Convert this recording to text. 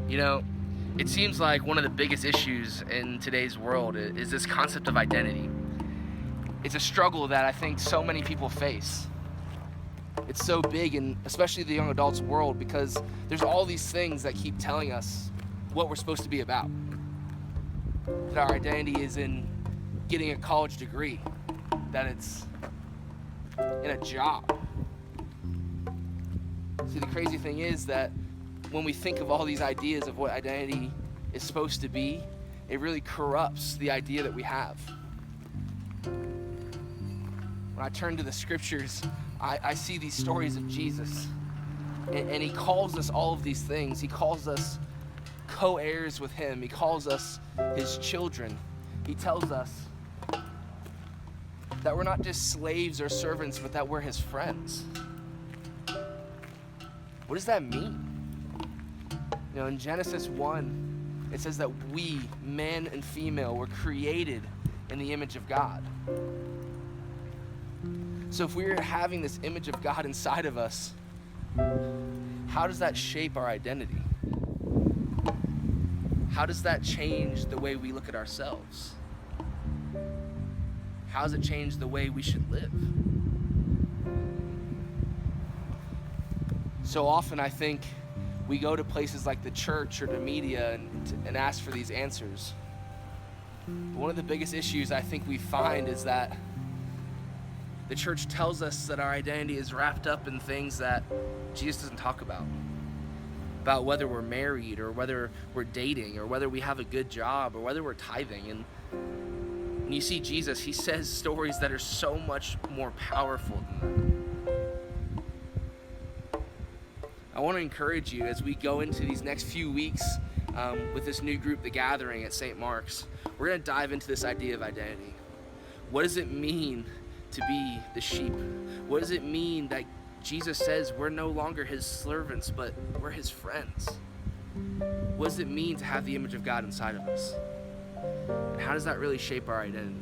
You know, it seems like one of the biggest issues in today's world is this concept of identity. It's a struggle that I think so many people face. It's so big, and especially the young adults world, because there's all these things that keep telling us what we're supposed to be about. That our identity is in getting a college degree, that it's in a job. See, the crazy thing is that when we think of all these ideas of what identity is supposed to be, it really corrupts the idea that we have. When I turn to the scriptures, I see these stories of Jesus, and he calls us all of these things. He calls us co-heirs with him. He calls us his children. He tells us that we're not just slaves or servants, but that we're his friends. What does that mean? You know, in Genesis 1, it says that we, men and female, were created in the image of God. So if we're having this image of God inside of us, how does that shape our identity? How does that change the way we look at ourselves? How does it change the way we should live? So often I think we go to places like the church or the media and ask for these answers. But one of the biggest issues I think we find is that the church tells us that our identity is wrapped up in things that Jesus doesn't talk about whether we're married or whether we're dating or whether we have a good job or whether we're tithing. And when you see Jesus, he says stories that are so much more powerful than that. I want to encourage you as we go into these next few weeks with this new group, The Gathering at St. Mark's. We're going to dive into this idea of identity. What does it mean to be the sheep? What does it mean that Jesus says we're no longer his servants, but we're his friends? What does it mean to have the image of God inside of us? And how does that really shape our identity?